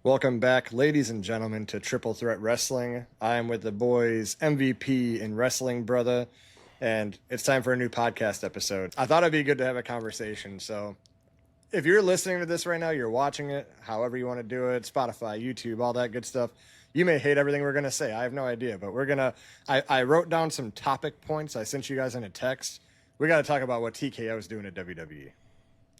Welcome back, ladies and gentlemen, to Triple Threat Wrestling. I am with the boys MVP in Wrestling Brotha, and it's time for a new podcast episode. I thought it'd be good to have a conversation. So, if you're listening to this right now, you're watching it, however you want to do it, Spotify, YouTube, all that good stuff. You may hate everything we're going to say. I have no idea, but I wrote down some topic points. I sent you guys in a text. We got to talk about what TKO is doing at WWE.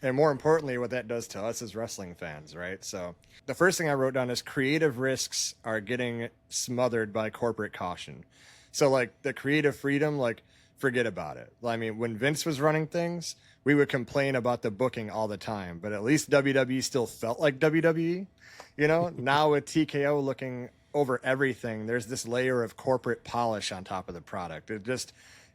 And more importantly, what that does to us as wrestling fans, right? So the first thing I wrote down is creative risks are getting smothered by corporate caution. So like the creative freedom, like forget about it. I mean, when Vince was running things, we would complain about the booking all the time, but at least WWE still felt like WWE. Now with TKO looking over everything, there's this layer of corporate polish on top of the product. It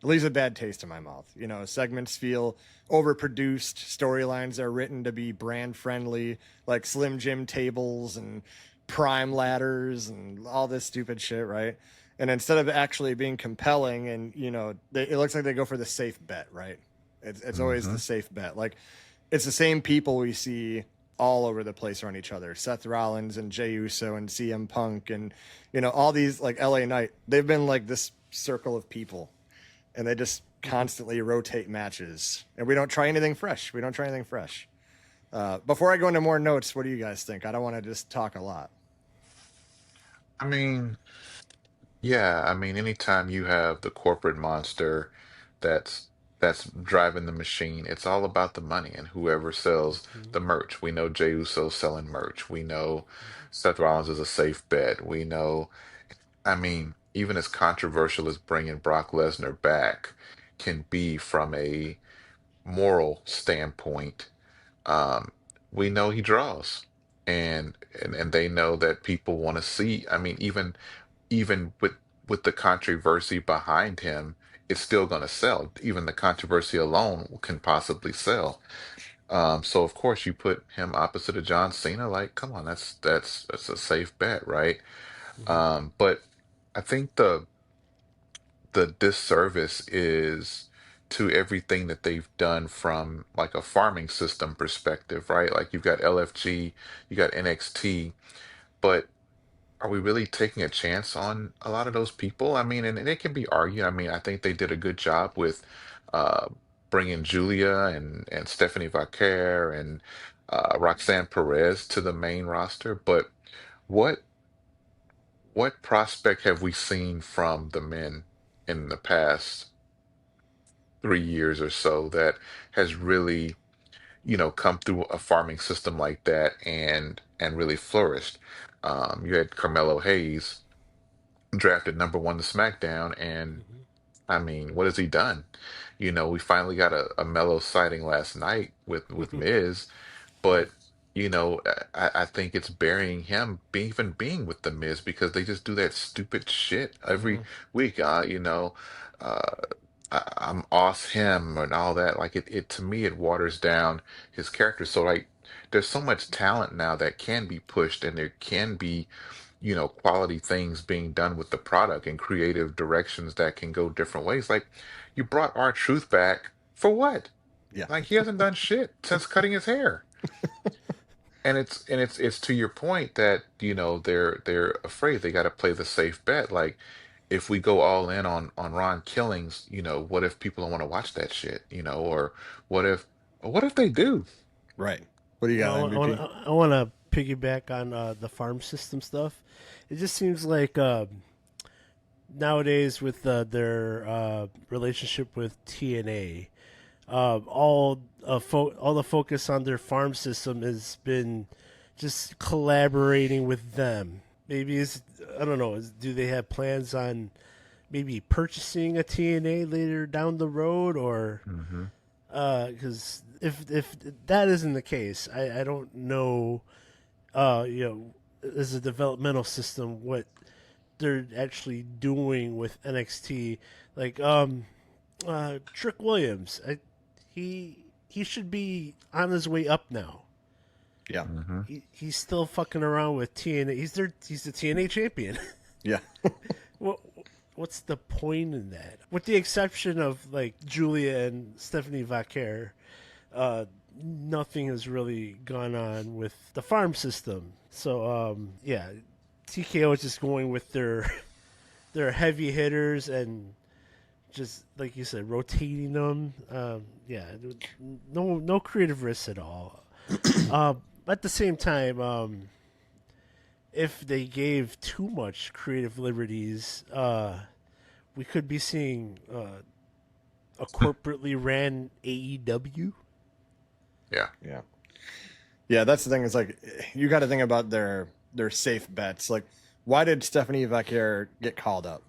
leaves a bad taste in my mouth. Segments feel overproduced. Storylines are written to be brand friendly, like Slim Jim tables and prime ladders and all this stupid shit, right? And instead of actually being compelling, and it looks like they go for the safe bet, right? It's always the safe bet. Like it's the same people we see all over the place around each other. Seth Rollins and Jey Uso and CM Punk and all these like LA Knight. They've been like this circle of people, and they just constantly rotate matches, and we don't try anything fresh. Before I go into more notes, what do you guys think? I don't want to just talk a lot. I mean, yeah, anytime you have the corporate monster that's that's driving the machine, it's all about the money and whoever sells Mhm. the merch. We know Jey Uso's selling merch. We know Seth Rollins is a safe bet. We know, even as controversial as bringing Brock Lesnar back can be from a moral standpoint, um, we know he draws. And they know that people want to see. Even with the controversy behind him, it's still going to sell. Even the controversy alone can possibly sell. So of course you put him opposite of John Cena. Like, come on, that's a safe bet, right? Mhm. But I think the disservice is to everything that they've done from like a farming system perspective, right? Like you've got LFG, you got NXT, but are we really taking a chance on a lot of those people? And it can be argued. I think they did a good job with uh, bringing Julia and Stephanie Vaquer and Roxanne Perez to the main roster. But what what prospect have we seen from the men in the past 3 years or so that has really, come through a farming system like that and really flourished? You had Carmelo Hayes drafted number one to SmackDown, and Mhm. what has he done? We finally got a Mellow sighting last night with Miz, but I think it's burying him even being with the Miz because they just do that stupid shit every Mhm. week. Uh, I'm off him and all that. Like it to me, it waters down his character. So like, there's so much talent now that can be pushed, and there can be quality things being done with the product and creative directions that can go different ways. Like you brought our truth back for what? Yeah. Like he hasn't done shit since cutting his hair. And it's to your point that they're afraid they got to play the safe bet. Like if we go all in on Ron Killings, what if people don't want to watch that shit? Or what if what if they do? Right. What do you got, Well, MVP? I want to piggyback on the farm system stuff. It just seems like nowadays with their relationship with TNA, all the focus on their farm system has been just collaborating with them. Maybe I don't know. Do they have plans on maybe purchasing a TNA later down the road, or Hmm. because if that isn't the case, I don't know. As a developmental system, what they're actually doing with NXT, like Trick Williams, he should be on his way up now. Yeah. Hmm. He's still fucking around with TNA. He's the TNA champion. Yeah. what what's the point in that? With the exception of like Julia and Stephanie Vaquer, nothing has really gone on with the farm system. So yeah, TKO is just going with their heavy hitters and just like you said, rotating them. Yeah, no creative risks at all. At the same time, if they gave too much creative liberties, we could be seeing a corporately ran AEW. Yeah. Yeah. Yeah, that's the thing. Is like you got to think about their safe bets. Like, why did Stephanie Vacquier get called up?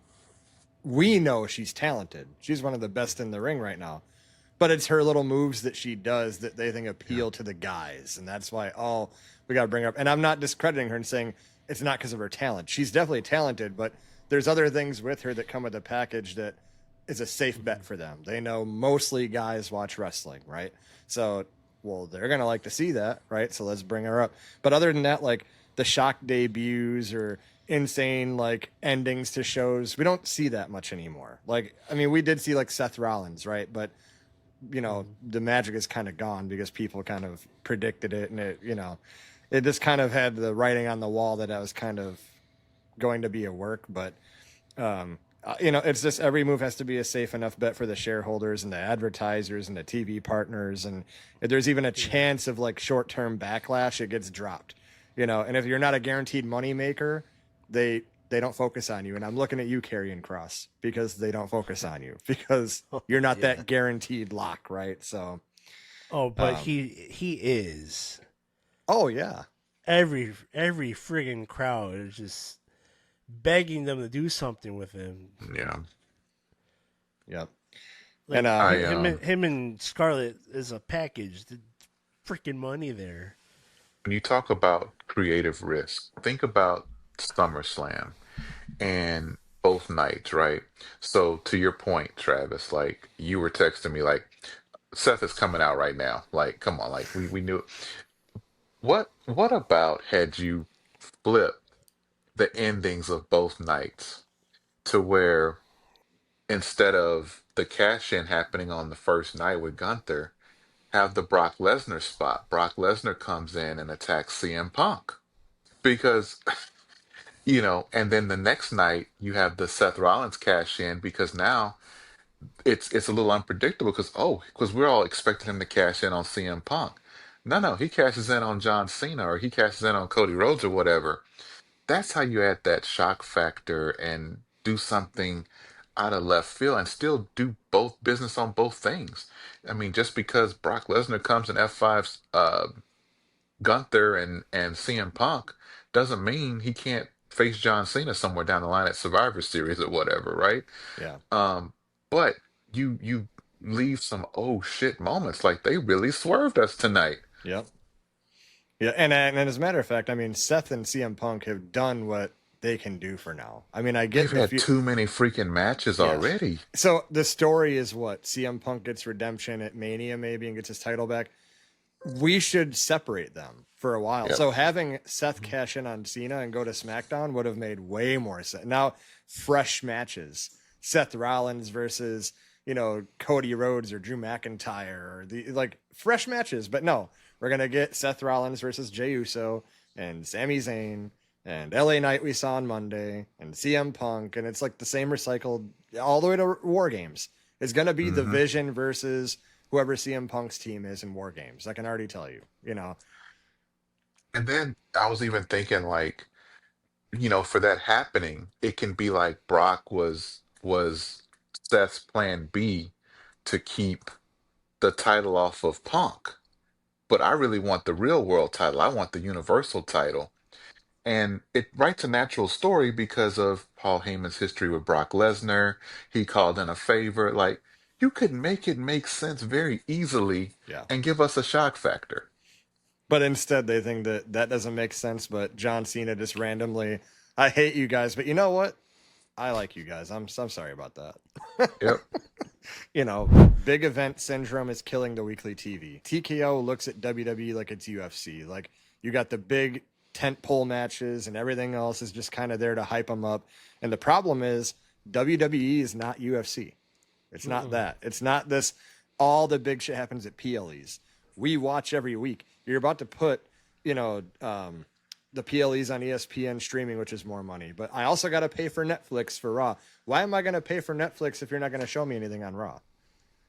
We know she's talented. She's one of the best in the ring right now. But it's her little moves that she does that they think appeal to the guys, and that's why we got to bring her up. And I'm not discrediting her and saying it's not because of her talent. She's definitely talented, but there's other things with her that come with a package that is a safe bet for them. They know mostly guys watch wrestling, right? So, well, they're going to like to see that, right? So let's bring her up. But other than that, like the shock debuts or insane like endings to shows, we don't see that much anymore. Like, I mean, we did see like Seth Rollins, right? But you know, the magic is kind of gone because people kind of predicted it, and it just kind of had the writing on the wall that I was kind of going to be a work. But it's just every move has to be a safe enough bet for the shareholders and the advertisers and the TV partners, and if there's even a chance of like short-term backlash, it gets dropped. And if you're not a guaranteed money maker, they don't focus on you. And I'm looking at you, Karrion Kross, because they don't focus on you because you're not that guaranteed lock, right? So, but he is. Oh yeah, every friggin' crowd is just begging them to do something with him. Yeah. Yep. Like, and him and Scarlett is a package. The freaking money there. When you talk about creative risk, think about SummerSlam and both nights, right? So to your point, Travis, like you were texting me like Seth is coming out right now. Like, come on, like we knew it. What about had you flip the endings of both nights to where instead of the cash in happening on the first night with Gunther, have the Brock Lesnar spot. Brock Lesnar comes in and attacks CM Punk. Because and then the next night you have the Seth Rollins cash in because now it's a little unpredictable because we're all expecting him to cash in on CM Punk. No, he cashes in on John Cena or he cashes in on Cody Rhodes or whatever. That's how you add that shock factor and do something out of left field and still do both business on both things. I mean, just because Brock Lesnar comes in F5's Gunther and CM Punk doesn't mean he can't face John Cena somewhere down the line at Survivor Series or whatever, right? yeah. But you leave some oh shit moments like they really swerved us tonight. Yep. Yeah, and as a matter of fact, I mean, Seth and CM Punk have done what they can do for now. I mean, I get They've had too many freaking matches already. So the story is what? CM Punk gets redemption at Mania maybe and gets his title back. We should separate them for a while. Yep. So having Seth cash in on Cena and go to SmackDown would have made way more sense. Now, fresh matches. Seth Rollins versus, Cody Rhodes or Drew McIntyre or fresh matches. But no, we're going to get Seth Rollins versus Jey Uso and Sami Zayn and LA Knight we saw on Monday and CM Punk. And it's like the same recycled all the way to War Games. It's going to be the Vision versus whoever CM Punk's team is in War Games. I can already tell you, And then I was even thinking like, for that happening, it can be like Brock was Seth's plan B to keep the title off of Punk. But I really want the real world title. I want the universal title. And it writes a natural story because of Paul Heyman's history with Brock Lesnar. He called in a favor. Like, you could make it make sense very easily and give us a shock factor. But instead, they think that doesn't make sense. But John Cena just randomly, I hate you guys, but you know what? I like you guys. I'm sorry about that. Yep. Big event syndrome is killing the weekly TV. TKO looks at WWE like it's UFC. Like you got the big tent pole matches and everything else is just kind of there to hype them up. And the problem is WWE is not UFC. It's not that. It's not this. All the big shit happens at PLEs. we watch every week. You're about to put, the PLEs on ESPN streaming, which is more money. But I also got to pay for Netflix for Raw. Why am I going to pay for Netflix if you're not going to show me anything on Raw?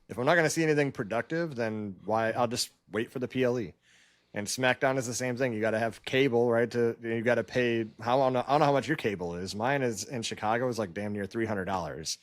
If I'm not going to see anything productive, then why? I'll just wait for the PLE. And SmackDown is the same thing. You got to have cable, right? You got to pay. I don't know how much your cable is. Mine is in Chicago is like damn near $300.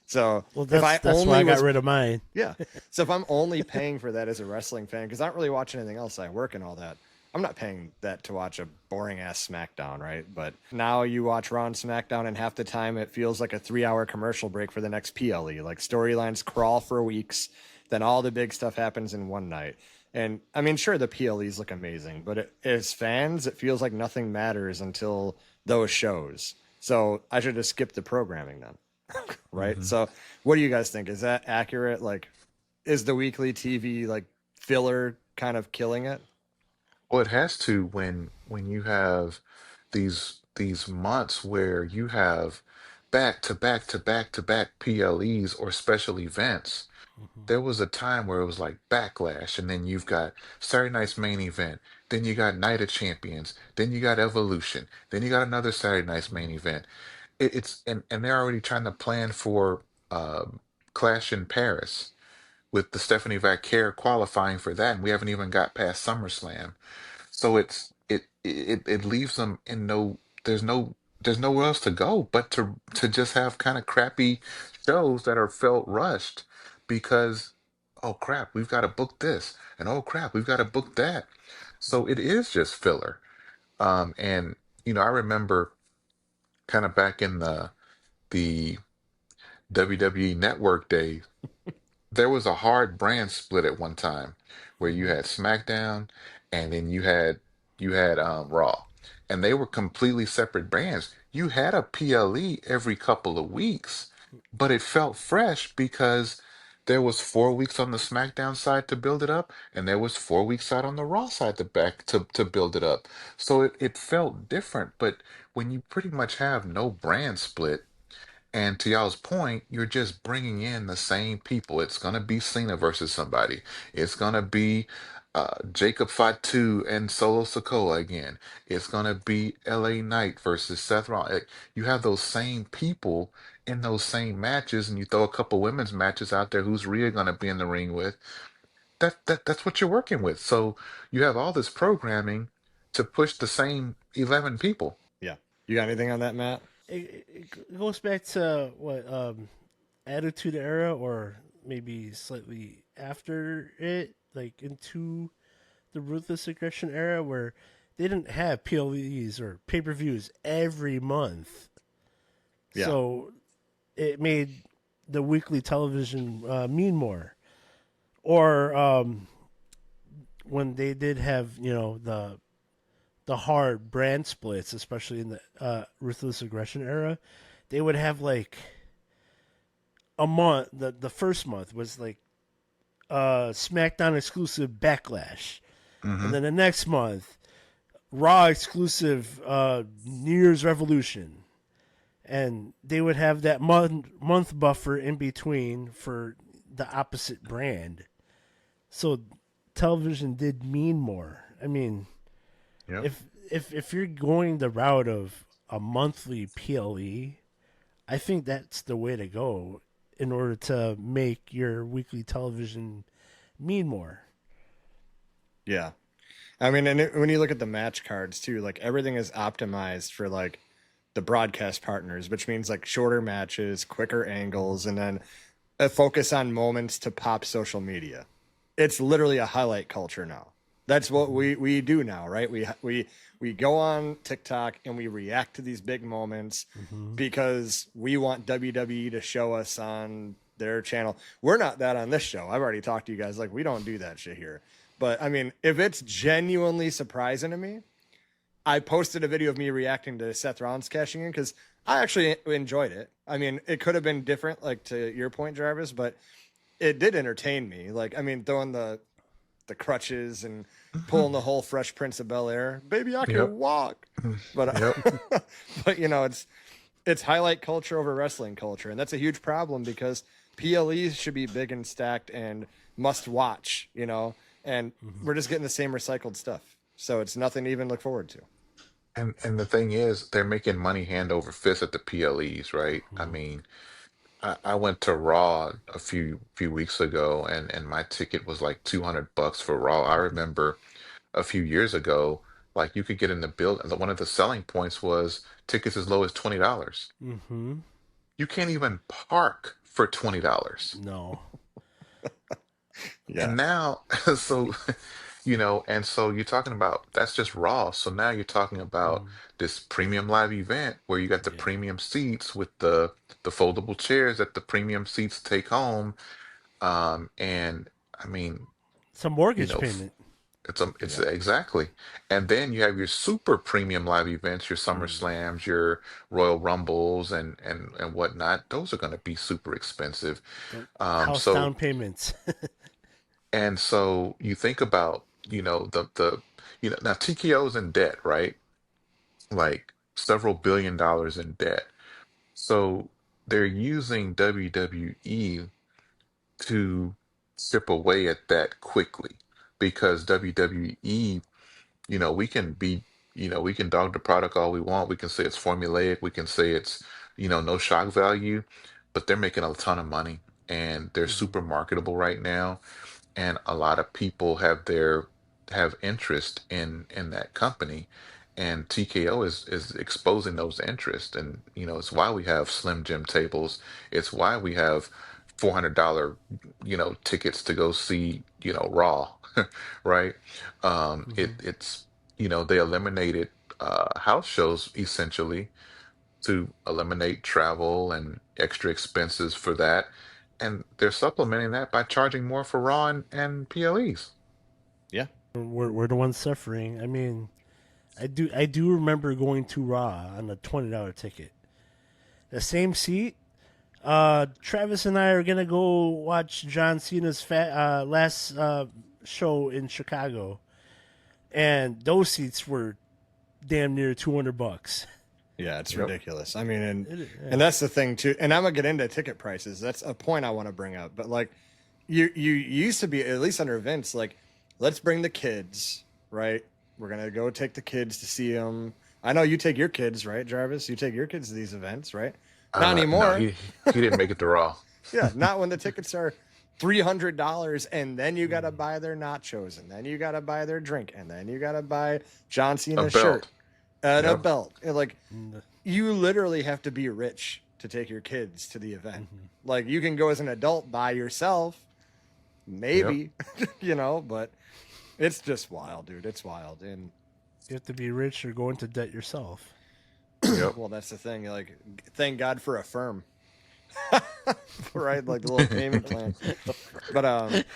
So that's why I got rid of mine. Yeah. So if I'm only paying for that as a wrestling fan, because I don't really watch anything else, I work and all that, I'm not paying that to watch a boring ass SmackDown, right? But now you watch Raw and SmackDown, and half the time it feels like a 3-hour commercial break for the next PLE. Like storylines crawl for weeks, then all the big stuff happens in one night. And I mean, sure, the PLEs look amazing, but as fans, it feels like nothing matters until those shows. So I should just skip the programming then. Right. Mm-hmm. So what do you guys think? Is that accurate? Like, is the weekly TV like filler kind of killing it? Well, it has to when you have these months where you have back to back to back to back PLEs or special events. There was a time where it was like Backlash, and then you've got Saturday night's main event, then you got Night of Champions, then you got Evolution, then you got another Saturday night's main event. It's and they're already trying to plan for Clash in Paris with the Stephanie Vaquer qualifying for that, and we haven't even got past SummerSlam. So it leaves them in there's nowhere else to go but to just have kind of crappy shows that are felt rushed because oh crap, we've got to book this, and oh crap, we've got to book that. So it is just filler. And I remember kind of back in the WWE Network days, there was a hard brand split at one time where you had SmackDown and then you had Raw, and they were completely separate brands. You had a PLE every couple of weeks, but it felt fresh because there was 4 weeks on the SmackDown side to build it up, and there was 4 weeks out on the Raw side to build it up. So it felt different. But when you pretty much have no brand split, and to y'all's point, you're just bringing in the same people. It's gonna be Cena versus somebody. It's gonna be Jacob Fatu and Solo Sikoa again. It's gonna be LA Knight versus Seth Rollins. You have those same people in those same matches, and you throw a couple women's matches out there. Who's Rhea gonna be in the ring with? That's what you're working with. So you have all this programming to push the same 11 people. Yeah. You got anything on that, Matt? It goes back to what Attitude Era, or maybe slightly after it, like into the Ruthless Aggression Era, where they didn't have PLEs or pay-per-views every month. Yeah. So it made the weekly television mean more. Or when they did have, the hard brand splits, especially in the Ruthless Aggression Era, they would have like a month. The first month was like SmackDown exclusive Backlash, and then the next month Raw exclusive New Year's Revolution, and they would have that month buffer in between for the opposite brand. So television did mean more. I mean. Yep. If you're going the route of a monthly PLE, I think that's the way to go in order to make your weekly television mean more. Yeah. I mean, and when you look at the match cards too, like everything is optimized for like the broadcast partners, which means like shorter matches, quicker angles, and then a focus on moments to pop social media. It's literally a highlight culture now. That's what we do now, right? We go on TikTok and we react to these big moments because we want WWE to show us on their channel. We're not that on this show. I've already talked to you guys. Like, we don't do that shit here. But I mean, if it's genuinely surprising to me, I posted a video of me reacting to Seth Rollins cashing in because I actually enjoyed it. I mean, it could have been different, like to your point, Jarvis, but it did entertain me. Like, I mean, throwing the crutches and pulling the whole Fresh Prince of Bel-Air. Baby, I can walk. But but it's highlight culture over wrestling culture, and that's a huge problem because PLEs should be big and stacked and must watch, and we're just getting the same recycled stuff. So it's nothing to even look forward to. And the thing is, they're making money hand over fist at the PLEs, right? I mean, I went to Raw a few weeks ago, and my ticket was like $200 for Raw. I remember a few years ago, like you could get in the build. One of the selling points was tickets as low as $20. Mm-hmm. You can't even park for $20. No. Yeah. And now, so and so you're talking about that's just Raw. So now you're talking about Mm, this premium live event where you got the yeah. premium seats with the foldable chairs that the premium seats take home. And I mean, It's a you mortgage know, payment. it's Yeah. exactly. And then you have your super premium live events, your Summer Mm. Slams, your Royal Rumbles, and whatnot. Those are going to be super expensive. The Um, house so down payments. And so you think about, now TKO's in debt, right? Like several billion dollars in debt. So they're using WWE to chip away at that quickly because WWE, we can dog the product all we want. We can say it's formulaic. We can say it's, no shock value, but they're making a ton of money and they're Mhm. super marketable right now, and a lot of people have interest in that company, and TKO is exposing those interests. And it's why we have Slim Jim tables. It's why we have $400 tickets to go see Raw. Right. Mhm. It's they eliminated house shows essentially to eliminate travel and extra expenses for that. And they're supplementing that by charging more for Raw and PLEs. Yeah. We're the ones suffering. I mean, I do remember going to Raw on a $20 ticket. The same seat. Travis and I are gonna go watch John Cena's last show in Chicago, and those seats were damn near $200. Yeah, it's Yep. ridiculous. I mean, and Yeah. and that's the thing too. And I'm gonna get into ticket prices. That's a point I want to bring up. But like, you used to be, at least under events, like, let's bring the kids, right? We're gonna go take the kids to see them. I know you take your kids, right, Jarvis? You take your kids to these events, right? Not No, anymore. he didn't make it to Raw. Yeah, not when the tickets are $300, and then you gotta Mm. buy their nachos, and then you gotta buy their drink, and then you gotta buy John A Cena's shirt belt. and a Yep. belt. And like, Mm. you literally have to be rich to take your kids to the event. Mhm. Like, you can go as an adult by yourself, Yep. maybe, but it's just wild, dude. It's wild. And You have to be rich or go into debt yourself. Yep. well, that's the thing. Like, thank God for a firm, right? Like the little payment plan. But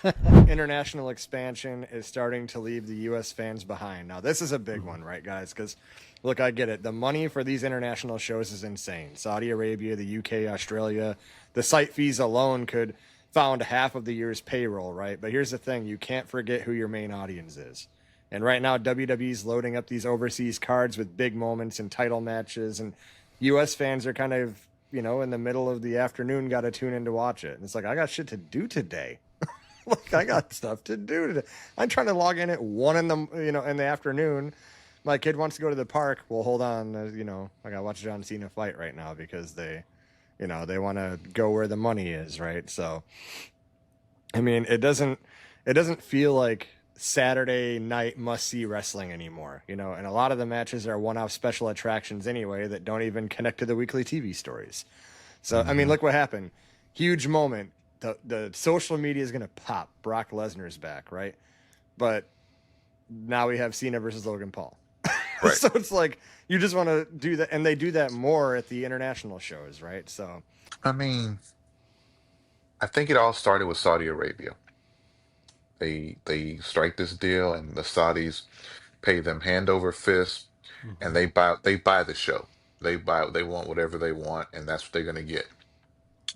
international expansion is starting to leave the U.S. fans behind. Now, this is a big one, right, guys? Because look, I get it. The money for these international shows is insane. Saudi Arabia, the UK, Australia. The site fees alone could found half of the year's payroll, right? But here's the thing: you can't forget who your main audience is. And right now, WWE's loading up these overseas cards with big moments and title matches, and U.S. fans are kind of, in the middle of the afternoon, got to tune in to watch it. And it's like, I got shit to do today. Like, I got stuff to do today. I'm trying to log in at 1 in the afternoon. My kid wants to go to the park. Well, hold on. I got to watch John Cena fight right now because they want to go where the money is, right? So, I mean, it doesn't feel like Saturday night must see wrestling anymore, and a lot of the matches are one-off special attractions anyway that don't even connect to the weekly TV stories. So, I mean, Hmm. look what happened. Huge moment. The social media is going to pop. Brock Lesnar's back, right? But now we have Cena versus Logan Paul. Right. So it's like, you just want to do that, and they do that more at the international shows, right? So, I mean, I think it all started with Saudi Arabia. They strike this deal, and the Saudis pay them hand over fist, and Mhm. they buy the show. They want whatever they want, and that's what they're gonna get.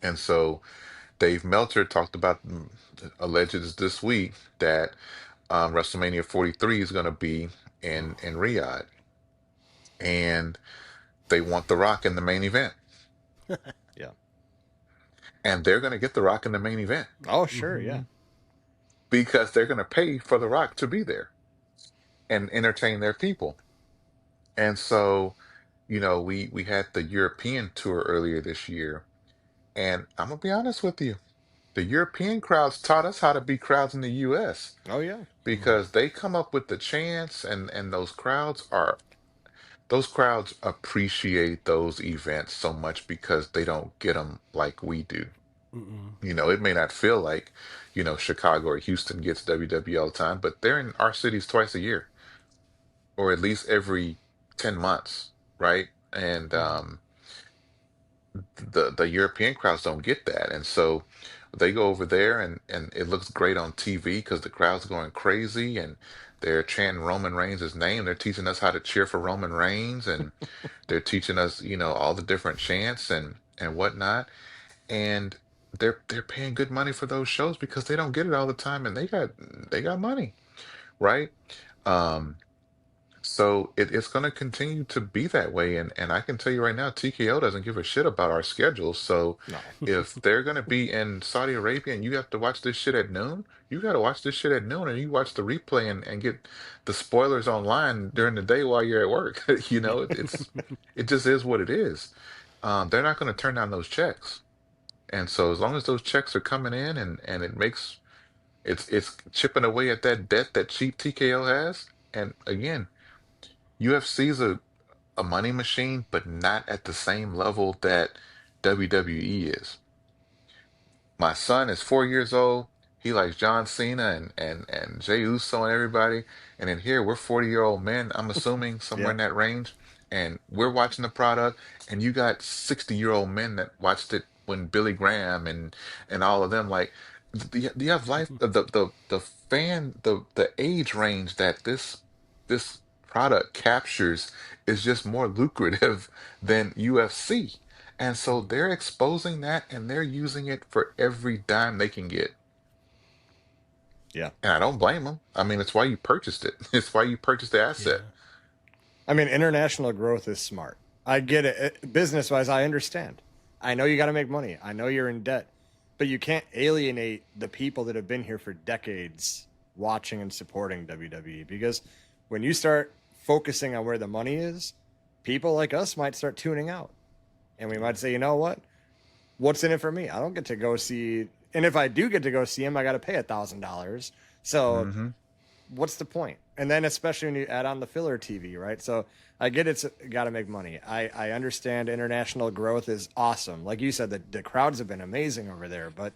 And so Dave Meltzer talked about, alleged this week that WrestleMania 43 is gonna be in Riyadh, and they want The Rock in the main event, yeah. and they're gonna get The Rock in the main event Oh, sure, yeah. Mhm. because they're going to pay for The Rock to be there and entertain their people. And so, we had the European tour earlier this year, and I'm gonna be honest with you, the European crowds taught us how to be crowds in the US Oh yeah. because they come up with the chants, and those crowds appreciate those events so much because they don't get them like we do. Mm-mm. It may not feel like, Chicago or Houston gets WWE all the time, but they're in our cities twice a year, or at least every 10 months, right? And the European crowds don't get that. And so they go over there, and it looks great on TV because the crowd's going crazy and they're chanting Roman Reigns' name. They're teaching us how to cheer for Roman Reigns, and they're teaching us, all the different chants and whatnot. And they're paying good money for those shows because they don't get it all the time, and they got money, right? Um, so it's going to continue to be that way. And I can tell you right now, TKO doesn't give a shit about our schedule. So No. if they're going to be in Saudi Arabia and you have to watch this shit at noon, you got to watch this shit at noon, and you watch the replay and get the spoilers online during the day while you're at work. It just is what it is. They're not going to turn down those checks. And so as long as those checks are coming in, and it's chipping away at that debt that cheap TKO has. And again, UFC's a money machine, but not at the same level that WWE is. My son is 4 years old. He likes John Cena and Jey Uso and everybody. And then here we're 40-year-old men, I'm assuming somewhere Yeah. in that range. And we're watching the product, and you got 60-year-old men that watched it when Billy Graham and all of them. Like, do you have life the fan the age range that this product captures is just more lucrative than UFC. And so they're exposing that, and they're using it for every dime they can get. Yeah. And I don't blame them. I mean, it's why you purchased it. It's why you purchased the asset. Yeah. I mean, international growth is smart. I get it. Business wise, I understand. I know you got to make money. I know you're in debt, but you can't alienate the people that have been here for decades watching and supporting WWE, because when you start focusing on where the money is, people like us might start tuning out. And we might say, you know what? What's in it for me? I don't get to go see. And if I do get to go see him, I got to pay $1,000. So Hmm. what's the point? And then especially when you add on the filler TV, right? So I get it's got to make money. I understand international growth is awesome. Like you said, the crowds have been amazing over there, but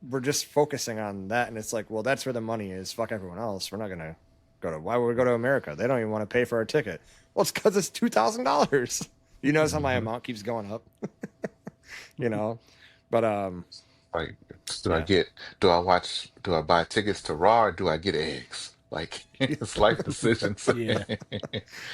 we're just focusing on that. And it's like, well, that's where the money is. Fuck everyone else. We're not going to why would we go to America? They don't even want to pay for our ticket. Well, it's because it's $2,000. You notice how my Hmm. amount keeps going up, you know? But, Like, yeah. do I buy tickets to Raw, or do I get eggs? Like, it's life decisions. Yeah.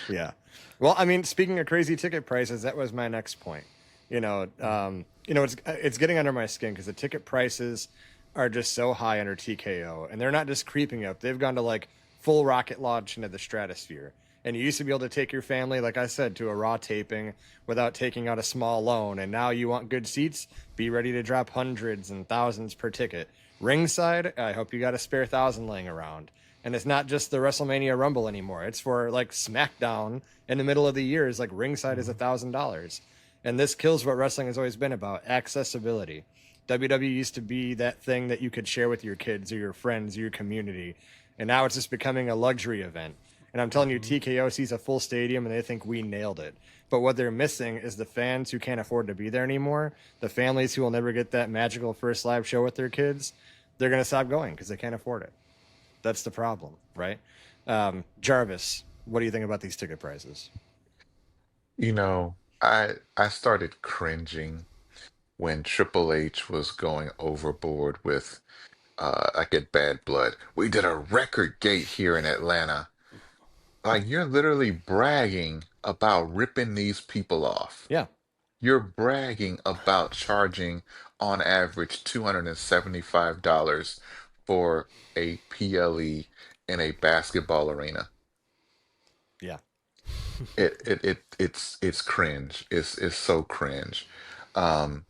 Yeah. Well, I mean, speaking of crazy ticket prices, that was my next point. It's getting under my skin because the ticket prices are just so high under TKO, and they're not just creeping up; they've gone to like full rocket launch into the stratosphere. And you used to be able to take your family, like I said, to a Raw taping without taking out a small loan. And now you want good seats? Be ready to drop hundreds and thousands per ticket. Ringside, I hope you got a spare thousand laying around. And it's not just the WrestleMania Rumble anymore. It's for like SmackDown in the middle of the year. Is like ringside is $1,000, and this kills what wrestling has always been about: accessibility. WWE used to be that thing that you could share with your kids or your friends or your community, and now it's just becoming a luxury event. And I'm telling you, Mm-hmm. TKO sees a full stadium and they think we nailed it. But what they're missing is the fans who can't afford to be there anymore, the families who will never get that magical first live show with their kids. They're going to stop going because they can't afford it. That's the problem, right? Jarvis, what do you think about these ticket prices? I started cringing when Triple H was going overboard with I get bad blood. We did a record gate here in Atlanta. Like, you're literally bragging about ripping these people off. Yeah, You're bragging about charging on average $275 for a PLE in a basketball arena. yeah, It's cringe. It's so cringe. Um,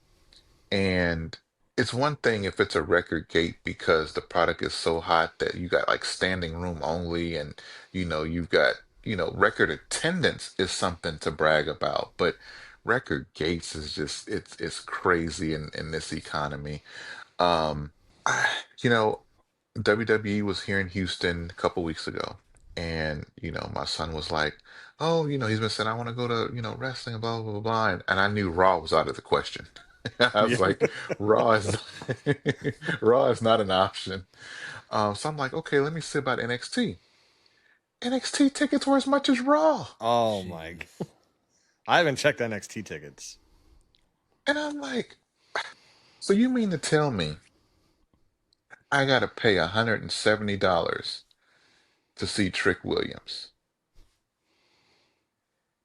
and it's one thing if it's a record gate because the product is so hot that you got like standing room only, and you've got record attendance is something to brag about, but record gates is just it's crazy in this economy. Um, you know, WWE was here in Houston a couple weeks ago, and my son was like, "Oh, he's been saying I want to go to wrestling, blah blah blah blah," and I knew Raw was out of the question. I Yeah. was like, Raw is Raw is not an option. So I'm like, okay, let me see about NXT. NXT tickets were as much as Raw, Oh my! Jeez. I haven't checked NXT tickets. and I'm like, so you mean to tell me I gotta pay $170 to see Trick Williams?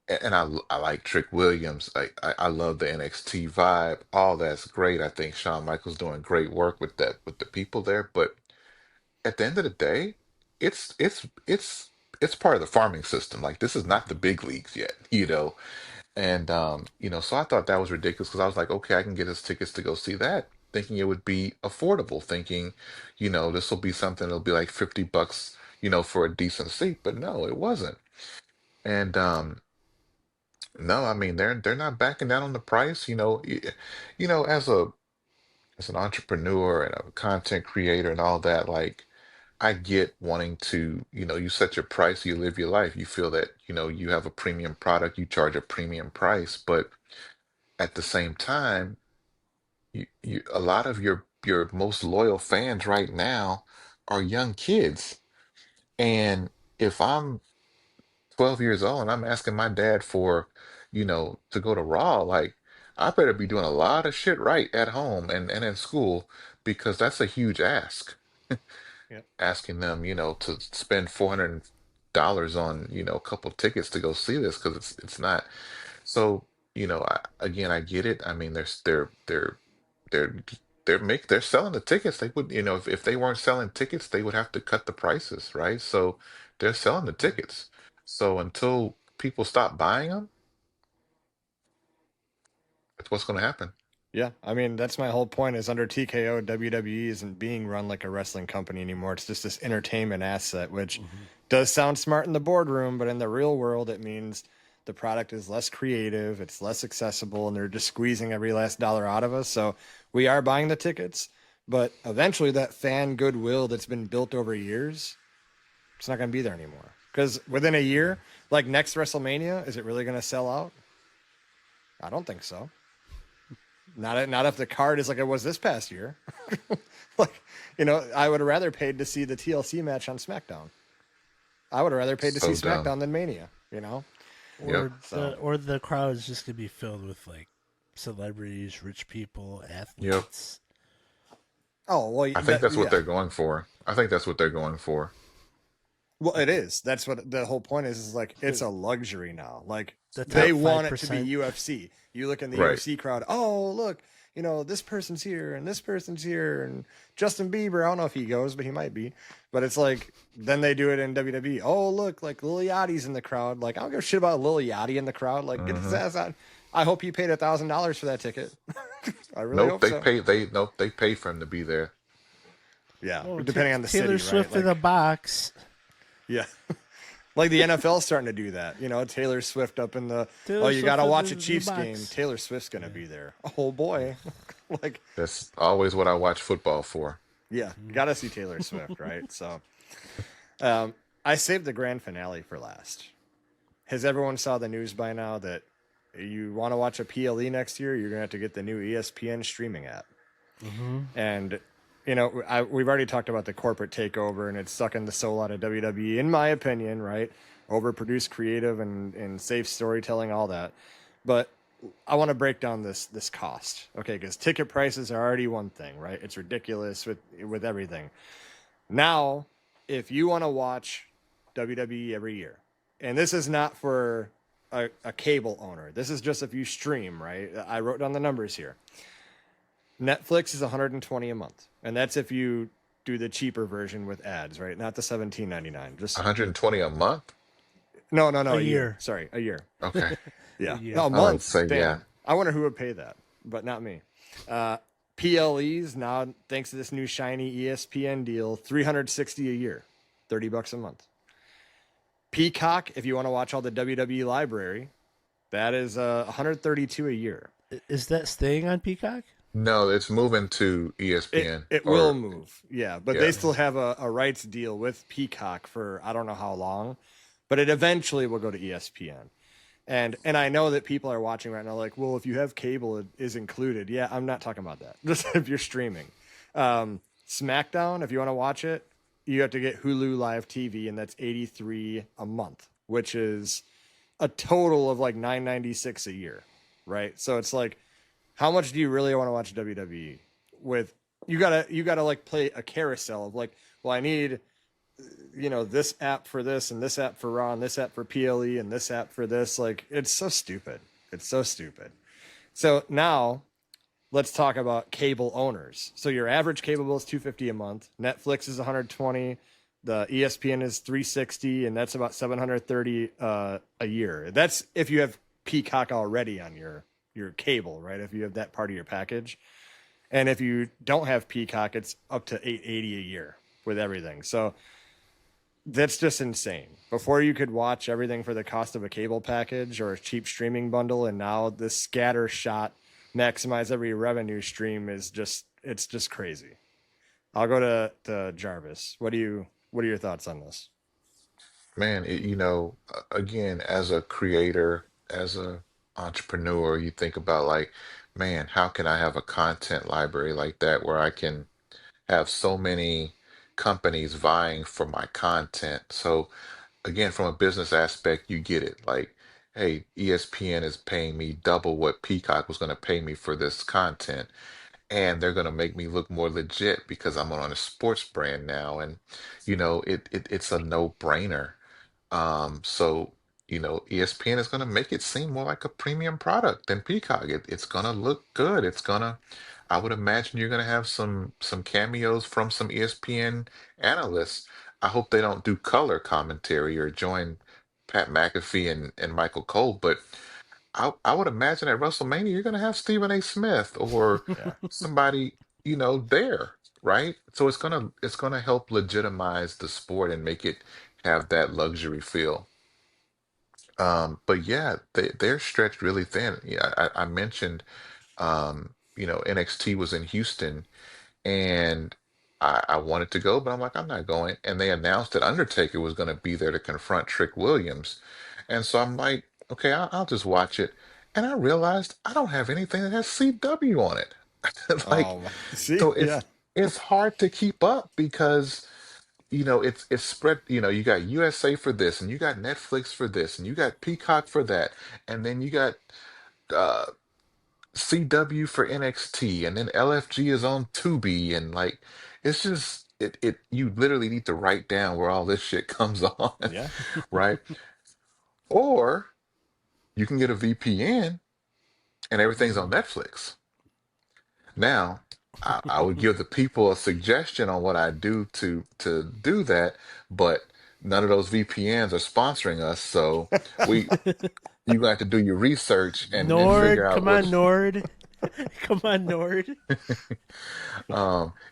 And I like Trick Williams. I love the NXT vibe. All that's great. I think Shawn Michaels doing great work with that with the people there. But at the end of the day, it's part of the farming system. Like this is not the big leagues yet, And so I thought that was ridiculous because I was like, okay, I can get us tickets to go see that, thinking it would be affordable, thinking, this will be something that'll be like $50, for a decent seat. But no, it wasn't. And no, I mean they're not backing down on the price. As an entrepreneur and a content creator and all that, like I get wanting to, you set your price, you live your life. You feel that, you have a premium product, you charge a premium price, but at the same time, a lot of your most loyal fans right now are young kids. And if I'm 12 years old and I'm asking my dad for, to go to Raw, like I better be doing a lot of shit right at home and in school because that's a huge ask. Yeah. Asking them, to spend $400 on, a couple tickets to go see this because it's not. So, again, I get it. I mean, they're they're selling the tickets. They would, if they weren't selling tickets, they would have to cut the prices, right? So they're selling the tickets. So until people stop buying them, that's what's going to happen. Yeah, I mean that's my whole point. Is under TKO, WWE isn't being run like a wrestling company anymore. It's just this entertainment asset, which does sound smart in the boardroom, but in the real world, it means the product is less creative, it's less accessible, and they're just squeezing every last dollar out of us. So we are buying the tickets, but eventually that fan goodwill that's been built over years, it's not going to be there anymore. Because within a year, like next WrestleMania, is it really going to sell out? I don't think so. Not if the card is like it was this past year. Like, I would have rather paid to see the TLC match on SmackDown. I would have rather paid to see So dumb. SmackDown than Mania, Yep. So, Or the crowd is just gonna be filled with like celebrities, rich people, Yep. athletes. oh, well, I think that's what yeah. they're going for. I think that's what they're going for. Well, it is. That's what the whole point is like it's a luxury now. Like The top they want it to be 5%. UFC. You look in the Right. UFC crowd, oh, look, this person's here and this person's here and Justin Bieber, I don't know if he goes, but he might be. But it's like then they do it in WWE. Oh, look, like Lil Yachty's in the crowd. Like I don't give a shit about Lil Yachty in the crowd. Like get his Hmm. ass out. I hope he paid $1,000 for that ticket. I really Nope, hope so. they pay for him to be there. Yeah, Oh, depending on the Taylor city, Swift right? in a Like, box. yeah. Like the NFL's starting to do that. Taylor Swift up in the, Taylor you got to Swift in watch a the Chiefs box. game. Taylor Swift's going to be there. Oh, boy. Like, That's always what I watch football for. yeah, got to see Taylor Swift, right? So I saved the grand finale for last. Has everyone saw the news by now that you want to watch a PLE next year, you're going to have to get the new ESPN streaming app? And we've already talked about the corporate takeover, and it's sucking the soul out of WWE, in my opinion, right? Overproduced creative and safe storytelling, all that. But I want to break down this cost, okay? Because ticket prices are already one thing, right? It's ridiculous with everything. Now, if you want to watch WWE every year, and this is not for a cable owner, this is just if you stream, right? I wrote down the numbers here. Netflix is $120 a month, and that's if you do the cheaper version with ads, right? Not the $17.99. Just 120 a month? no, A a year. year. Sorry, a year. Okay. Yeah, year. no, a I would month. say, Damn. yeah. I wonder who would pay that, but not me. PLEs now, thanks to this new shiny ESPN deal, 360 a year, $30 a month. Peacock, if you want to watch all the WWE library, that is 132 a year. Is that staying on Peacock? No, it's moving to It ESPN it will or move, yeah, but they yeah. still have a rights deal with Peacock for I don't know how long, but it eventually will go to ESPN. And I know that people are watching right now, like, well, if you have cable, it is included. Yeah, I'm not talking about that. Just if you're streaming, SmackDown, if you want to watch it, you have to get Hulu Live TV, and that's $83 a month, which is a total of like $996 a year, right? So it's like, how much do you really want to watch WWE? With you gotta like play a carousel of like, well, I need this app for this and this app for Raw and this app for PLE and this app for this. Like, it's so stupid. It's so stupid. So now let's talk about cable owners. So your average cable bill is $250 a month. Netflix is $120. The ESPN is $360, and that's about $730 a year. That's if you have Peacock already on your cable, right? If you have that part of your package. And if you don't have Peacock, it's up to $880 a year with everything. So that's just insane. Before you could watch everything for the cost of a cable package or a cheap streaming bundle, and now this scatter shot maximize every revenue stream is it's just crazy. I'll go to Jarvis. What are your thoughts on this? Man, again, as a creator, as a entrepreneur, you think about like, man, how can I have a content library like that where I can have so many companies vying for my content? So again, from a business aspect, you get it. Like, hey, ESPN is paying me double what Peacock was going to pay me for this content, and they're going to make me look more legit because I'm on a sports brand now, and it's a no-brainer. So, ESPN is going to make it seem more like a premium product than Peacock. It's going to look good. I would imagine you're going to have some cameos from some ESPN analysts. I hope they don't do color commentary or join Pat McAfee and Michael Cole, but I would imagine at WrestleMania you're going to have Stephen A. Smith or Yeah. somebody, there, right? So it's gonna help legitimize the sport and make it have that luxury feel. But yeah, they're stretched really thin. Yeah, I mentioned, NXT was in Houston, and I wanted to go, but I'm like, I'm not going. And they announced that Undertaker was going to be there to confront Trick Williams, and so I'm like, okay, I'll just watch it. And I realized I don't have anything that has CW on it. Like, See, so yeah. it's hard to keep up because it's spread. You got USA for this, and you got Netflix for this, and you got Peacock for that, and then you got uh CW for NXT, and then LFG is on Tubi, and like it's just you literally need to write down where all this shit comes on, Yeah. right? Or you can get a VPN and everything's on Netflix. Now, I would give the people a suggestion on what I do to do that, but none of those VPNs are sponsoring us, so we you got to do your research and figure Nord, out come on, which. Nord. Come on, Nord.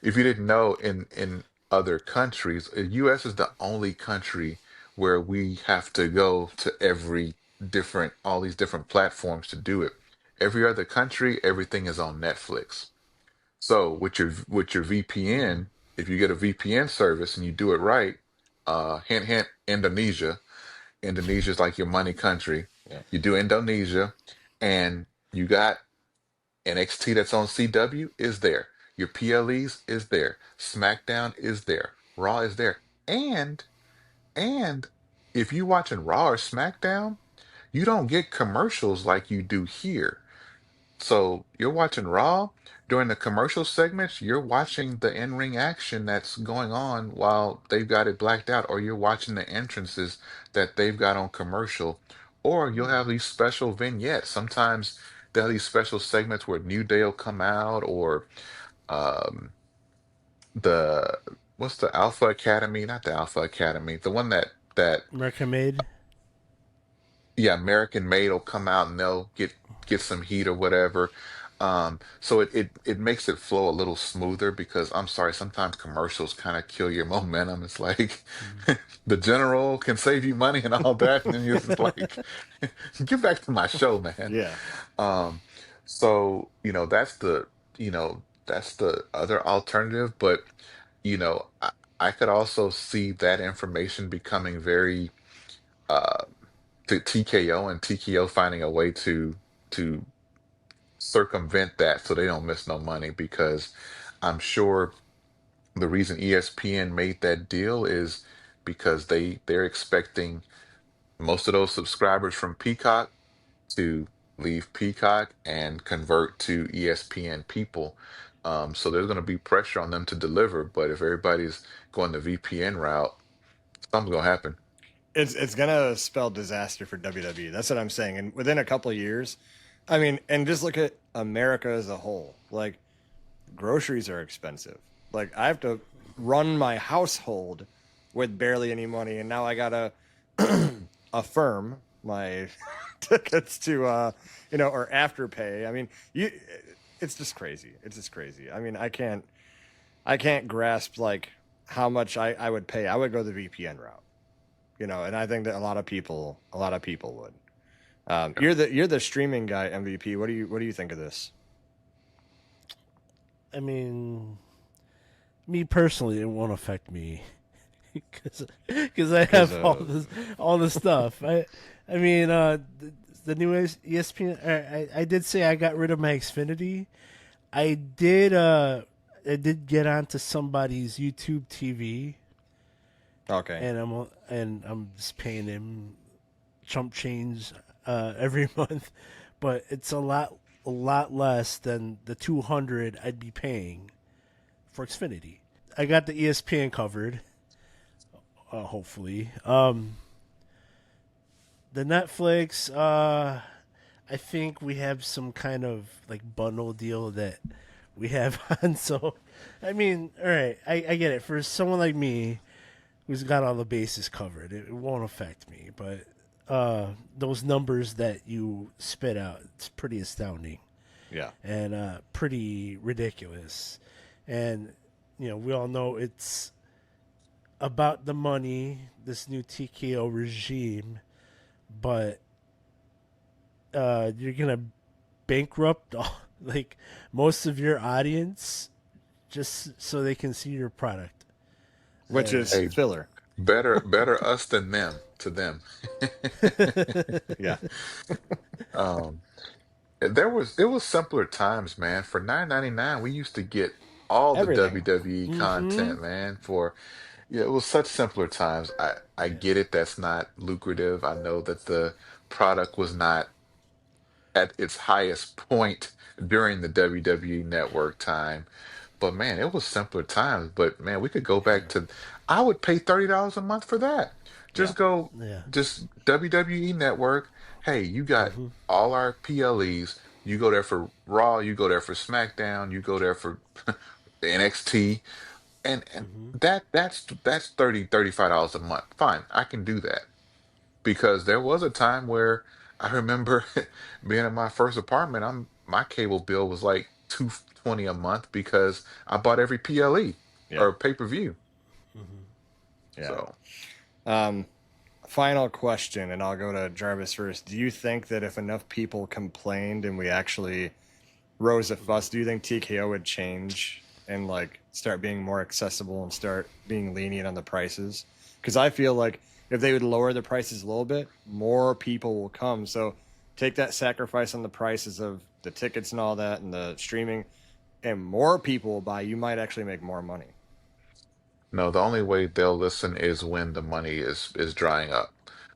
If you didn't know, in other countries, US is the only country where we have to go to all these different platforms to do it. Every other country, everything is on Netflix. So with your VPN, if you get a VPN service and you do it right, hint hint, Indonesia. Indonesia is like your money country. Yeah. You do Indonesia, and you got NXT that's on CW is there. Your PLEs is there. SmackDown is there. Raw is there. And if you watching Raw or SmackDown, you don't get commercials like you do here. So you're watching Raw during the commercial segments, you're watching the in-ring action that's going on while they've got it blacked out, or you're watching the entrances that they've got on commercial, or you'll have these special vignettes. Sometimes they'll have these special segments where New Day will come out, or um the what's the Alpha Academy? Not the Alpha Academy, the one that American Made. yeah, American Made will come out and they'll get some heat or whatever. So it makes it flow a little smoother because I'm sorry, sometimes commercials kind of kill your momentum. It's like the general can save you money and all that, and then you're just like, get back to my show, man. Yeah. Um, so that's the other alternative, but I could also see that information becoming very uh to TKO and TKO finding a way to circumvent that so they don't miss no money because I'm sure the reason ESPN made that deal is because they're expecting most of those subscribers from Peacock to leave Peacock and convert to ESPN people. So there's going to be pressure on them to deliver, but if everybody's going the VPN route, something's going to happen. It's gonna spell disaster for WWE. That's what I'm saying. And within a couple of years, I mean, and just look at America as a whole. Like groceries are expensive. Like I have to run my household with barely any money, and now I gotta affirm my tickets to or afterpay. I mean, it's just crazy. It's just crazy. I mean, I can't grasp like how much I would pay. I would go the VPN route, and I think that a lot of people would. Yeah. You're the streaming guy, MVP. What do you think of this? I mean, me personally, it won't affect me because I Because have all this stuff. I mean, the new ESPN. I did say I got rid of my Xfinity. I did. I did get onto somebody's YouTube TV, okay, and I'm just paying him chump change every month, but it's a lot less than the 200 I'd be paying for Xfinity. I got the ESPN covered, hopefully. The Netflix, I think we have some kind of like bundle deal that we have on. So, I mean, all right, I get it. For someone like me who's got all the bases covered, it won't affect me. But those numbers that you spit out, it's pretty astounding yeah, and pretty ridiculous. And we all know it's about the money, this new TKO regime, but you're gonna bankrupt like most of your audience just so they can see your product. which is Hey, filler. better us than them to them. Yeah, Um, it was simpler times, man. For 9.99, we used to get all the everything. WWE Mm-hmm. content, man. Yeah, it was such simpler times. I Yeah. get it, that's not lucrative. I know that the product was not at its highest point during the WWE network time. But man, it was simpler times. But man, we could go back to I would pay $30 a month for that. Yeah, Just go Yeah. just WWE network. Hey, you got Mm-hmm. all our PLEs. You go there for Raw, you go there for SmackDown, you go there for NXT. And Mm-hmm. that's 35 dollars a month. Fine, I can do that because there was a time where I remember being in my first apartment. My cable bill was like 220 a month because I bought every PLE yeah, or pay-per-view. Mm-hmm. yeah. So Um, Final question, and I'll go to Jarvis first. Do you think that if enough people complained and we actually rose a fuss, do you think TKO would change and like start being more accessible and start being lenient on the prices? Because I feel like if they would lower the prices a little bit, more people will come. So take that sacrifice on the prices of the tickets and all that and the streaming, and more people will buy. You might actually make more money. no, the only way they'll listen is when the money is drying up.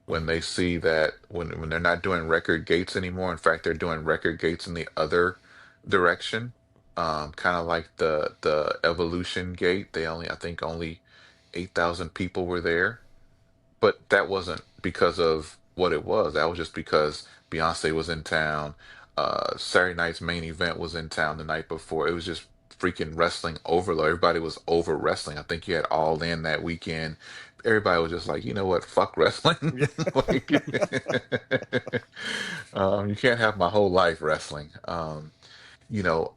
When they see that when they're not doing record gates anymore. In fact, they're doing record gates in the other direction. Kind of like the Evolution gate. I think only 8,000 people were there. But that wasn't because of what it was. That was just because Beyonce was in town. Saturday night's main event was in town the night before. It was just freaking wrestling overload. Everybody was over wrestling. I think you had All In that weekend. Everybody was just like, you know what? Fuck wrestling. Yeah. Like, you can't have my whole life wrestling.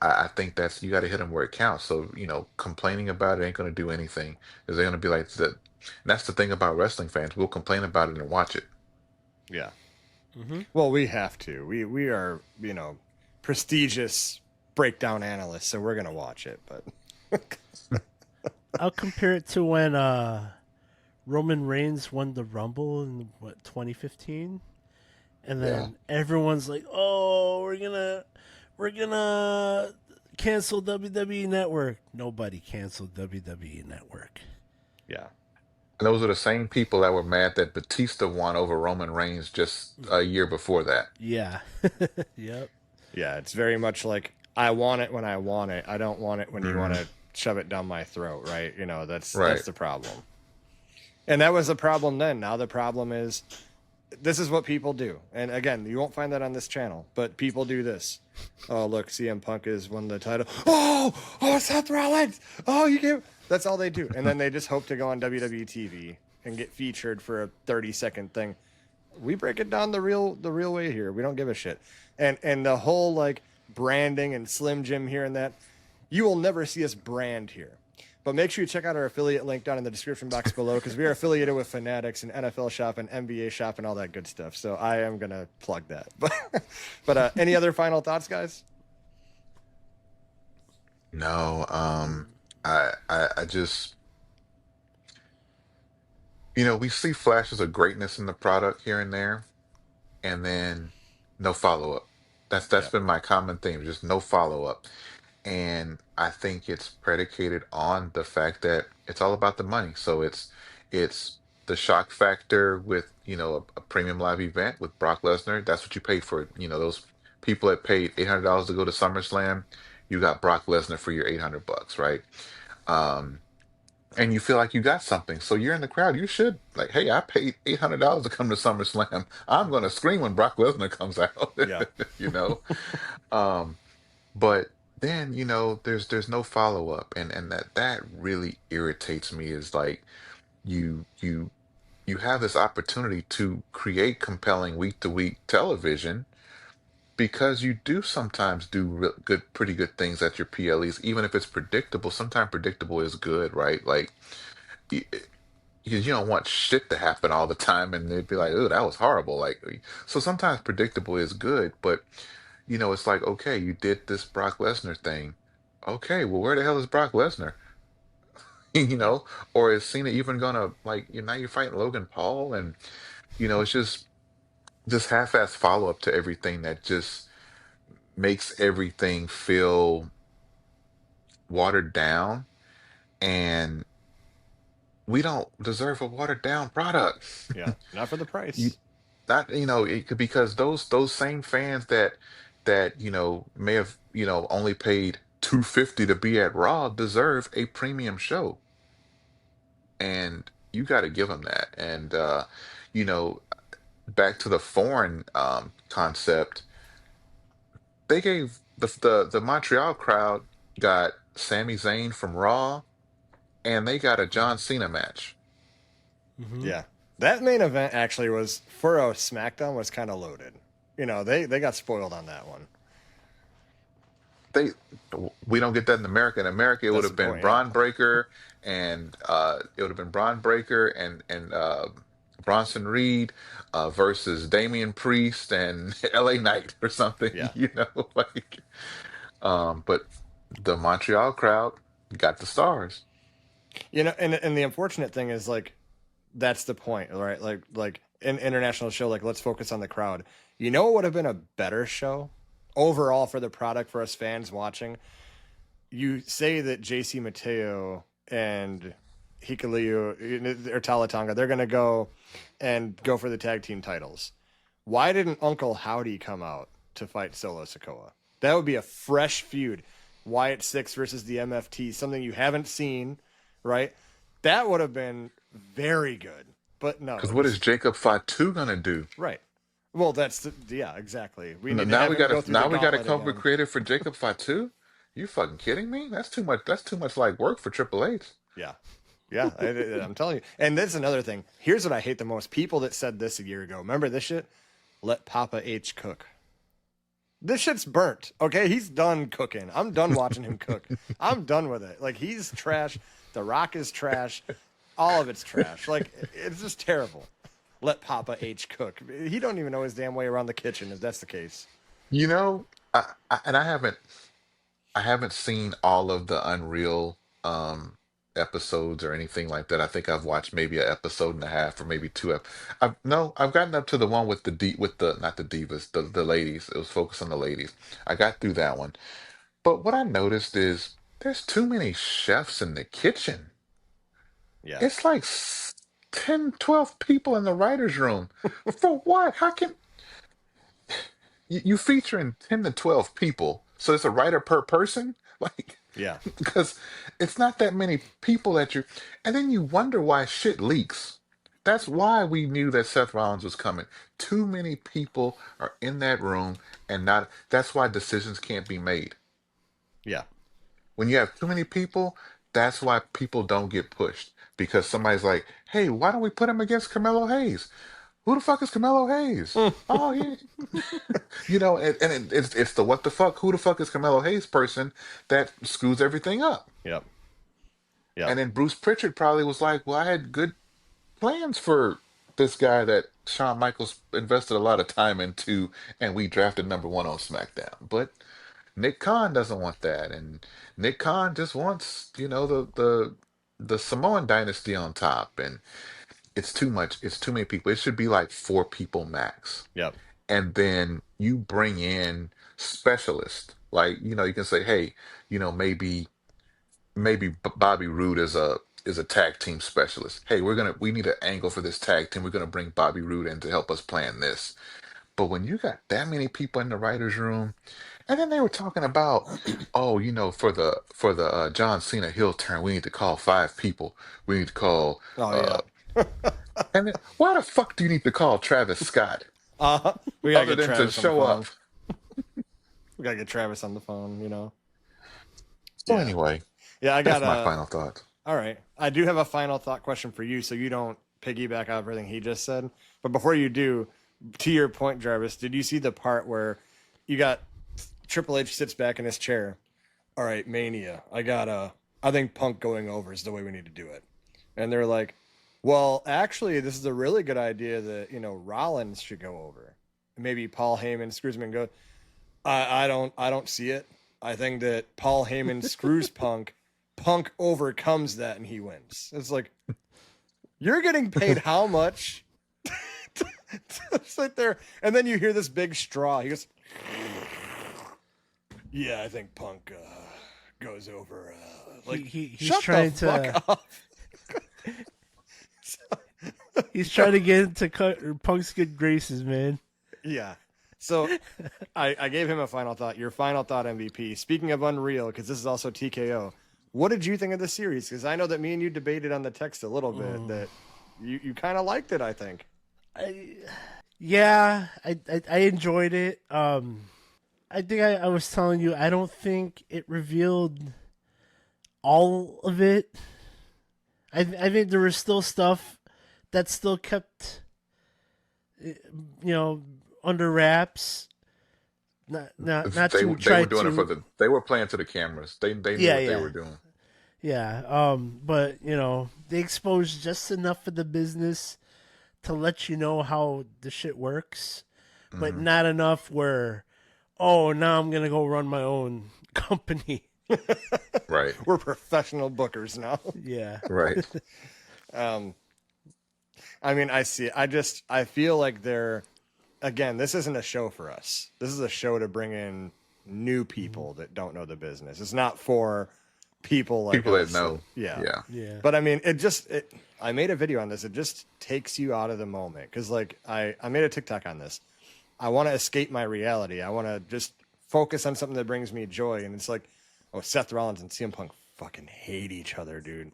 I think that's, you got to hit them where it counts. So, complaining about it ain't going to do anything, because they're going to be like that. That's the thing about wrestling fans. We'll complain about it and watch it. Yeah. Mm-hmm. Well, we have to. We are, prestigious breakdown analysts, so we're gonna watch it. But I'll compare it to when Roman Reigns won the Rumble in 2015, and Yeah. then everyone's like, "Oh, we're gonna cancel WWE Network." Nobody canceled WWE Network. yeah, And those are the same people that were mad that Batista won over Roman Reigns just a year before that. Yeah. Yep. yeah, it's very much like I want it when I want it. I don't want it when you want Hmm. to shove it down my throat, right? That's Right. the problem. And that was the problem then. Now the problem is this is what people do. And again, you won't find that on this channel, but people do this. Oh, look, CM Punk has won the title. Oh, Seth Rollins. Oh, you get. That's all they do. And then they just hope to go on WWE TV and get featured for a 30-second thing. We break it down the real way here. We don't give a shit. And the whole like branding and Slim Jim here and that, you will never see us brand here. But make sure you check out our affiliate link down in the description box below, because we are affiliated with Fanatics and NFL Shop and NBA Shop and all that good stuff. So I am going to plug that. But any other final thoughts, guys? No, I just, we see flashes of greatness in the product here and there, and then no follow up. That's Yeah. been my common theme, just no follow up. And I think it's predicated on the fact that it's all about the money. So it's the shock factor with, a premium live event with Brock Lesnar. That's what you paid for. Those people that paid $800 to go to SummerSlam, you got Brock Lesnar for your $800, right? Um, and you feel like you got something. So you're in the crowd. You should like, hey, I paid $800 to come to SummerSlam. I'm gonna scream when Brock Lesnar comes out. Yeah. you know. Um, but then, there's no follow up, and that really irritates me. Is like you have this opportunity to create compelling week to week television, because you do sometimes do pretty good things at your PLEs, even if it's predictable. Sometimes predictable is good, right? Like, y- because you don't want shit to happen all the time, and they'd be like, "Oh, that was horrible." Like, so sometimes predictable is good, but it's like, okay, you did this Brock Lesnar thing. Okay, well, where the hell is Brock Lesnar? you Yeah. know, or is Cena even gonna, like, now you're fighting Logan Paul, and it's just this half-ass follow-up to everything that just makes everything feel watered down, and we don't deserve a watered down product. Yeah. Not for the You price. that it could, because those same fans that may have only paid 250 to be at Raw deserve a premium show, and you got to give them that. And you know back to the foreign concept, they gave the Montreal crowd got Sami Zayn from Raw, and they got a John Cena match. Mm-hmm. Yeah. That main event actually was, for a SmackDown, was kind of loaded. They got spoiled on that one. They We don't get that in America. In America, it would That's have the been point, yeah. Braun Breaker, and Bronson Reed versus Damian Priest and LA Knight or something, Yeah. like. But the Montreal crowd got the stars. And the unfortunate thing is, like, that's the point, right? Like an international show, like, let's focus on the crowd. What would have been a better show overall for the product, for us fans watching? You say that JC Mateo and Hikaliu or Talatonga, they're going to go for the tag team titles. Why didn't Uncle Howdy come out to fight Solo Sikoa? That would be a fresh feud. Wyatt Six versus the MFT, something you haven't seen, right? That would have been very good. But no, Because it what is was Jacob Fatu gonna do? right. Well, yeah, exactly. We need to Now have we him got go to through the gauntlet come up with again. creative for Jacob Fatu. You fucking kidding me? That's too much. That's too much like work for Triple H. Yeah. Yeah, I'm telling you. And that's another thing. Here's what I hate the most. People that said this a year ago. Remember this shit? Let Papa H cook. This shit's burnt. Okay, he's done cooking. I'm done watching him cook. I'm done with it. Like, he's trash. The Rock is trash. All of it's trash. Like, it's just terrible. Let Papa H cook. He don't even know his damn way around the kitchen if that's the case. You know, and I haven't seen all of the Unreal episodes or anything like that. I think I've watched maybe an episode and a half or maybe two. I've no, I've gotten up to the one with the not the divas, the ladies. It was focused on the ladies. I got through that one. But what I noticed is there's too many chefs in the kitchen. Yeah. It's like 10, 12 people in the writer's room. For what? How can you featuring 10 to 12 people? So it's a writer per person? Like, Yeah. because it's not that many people that you, and then you wonder why shit leaks. That's why we knew that Seth Rollins was coming. Too many people are in that room, and not, that's why decisions can't be made. Yeah. When you have too many people, that's why people don't get pushed. Because somebody's like, hey, why don't we put him against Carmelo Hayes? Who the fuck is Carmelo Hayes? Oh, he, it's the what the fuck, who the fuck is Carmelo Hayes person that screws everything up. Yep. Yep. And then Bruce Pritchard probably was like, well, I had good plans for this guy that Shawn Michaels invested a lot of time into, and we drafted #1 on SmackDown. But Nick Khan doesn't want that, and Nick Khan just wants, the Samoan dynasty on top, and it's too much. It's too many people. It should be like 4 people max, Yep. and then you bring in specialists. Like, you can say, hey, maybe Bobby Roode is a tag team specialist. Hey, we need an angle for this tag team. We're gonna bring Bobby Roode in to help us plan this. But when you got that many people in the writers' room, and then they were talking about, oh, for the John Cena heel turn, we need to call 5 people. We need to call, Oh, uh, yeah. and then why the fuck do you need to call Travis Scott We gotta other get than to Travis on the show phone. up? We gotta get Travis on the phone. So Yeah. anyway, Yeah, I that's got my a. final thought. All right. I do have a final thought question for you so you don't piggyback off everything he just said. But before you do, to your point, Jarvis, did you see the part where you got Triple H sits back in his chair? All right, Mania. I think Punk going over is the way we need to do it. And they're like, well, actually, this is a really good idea that, Rollins should go over. Maybe Paul Heyman screws him and goes, I don't see it. I think that Paul Heyman screws Punk. Punk overcomes that and he wins. It's like, you're getting paid how much to sit there? And then you hear this big straw. He goes, yeah, I think Punk goes over. He's shut trying the fuck up. He's trying to get into Punk's good graces, man. Yeah. So I gave him a final thought. Your final thought, MVP. Speaking of Unreal, because this is also TKO. What did you think of the series? Because I know that me and you debated on the text a little bit that you kind of liked it, I think. I enjoyed it. I think I was telling you, I don't think it revealed all of it. I think there was still stuff that still kept, under wraps. Not They to were try doing to. they were playing to the cameras. They knew what they were doing. Yeah. But they exposed just enough of the business to let you know how the shit works, but not enough where, oh, now I'm gonna go run my own company. Right. We're professional bookers now. Yeah. Right. I mean, I see it. I feel like again, this isn't a show for us. This is a show to bring in new people that don't know the business. It's not for people like People that us. know. Yeah. Yeah. But I mean, I made a video on this. It just takes you out of the moment. Cause like I made a TikTok on this. I want to escape my reality. I want to just focus on something that brings me joy. And it's like, oh, Seth Rollins and CM Punk fucking hate each other, dude.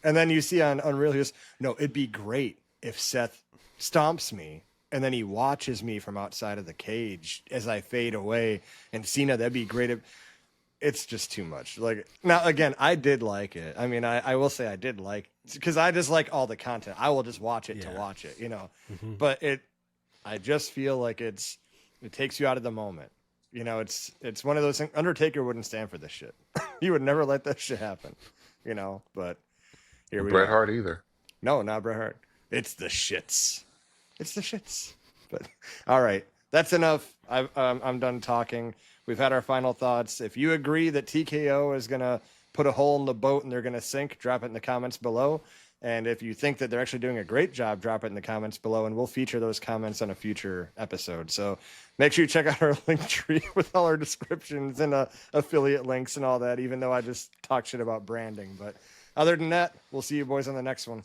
And then you see on Unreal, he goes, no, it'd be great if Seth stomps me and then he watches me from outside of the cage as I fade away. And Cena, that'd be great. It's just too much. Like, now, again, I did like it. I mean, I will say I did like, because I just like all the content. I will just watch it to watch it, But I just feel like it takes you out of the moment. you know, it's one of those things. Undertaker wouldn't stand for this shit. He would never let that shit happen, you know. But here we Bret are. Hart either. No, not Bret Hart. It's the shits. It's the shits. But all right, that's enough. I'm done talking. We've had our final thoughts. If you agree that TKO is gonna put a hole in the boat and they're gonna sink, drop it in the comments below. And if you think that they're actually doing a great job, drop it in the comments below, and we'll feature those comments on a future episode. So make sure you check out our link tree with all our descriptions and affiliate links and all that, even though I just talked shit about branding. But other than that, we'll see you boys on the next one.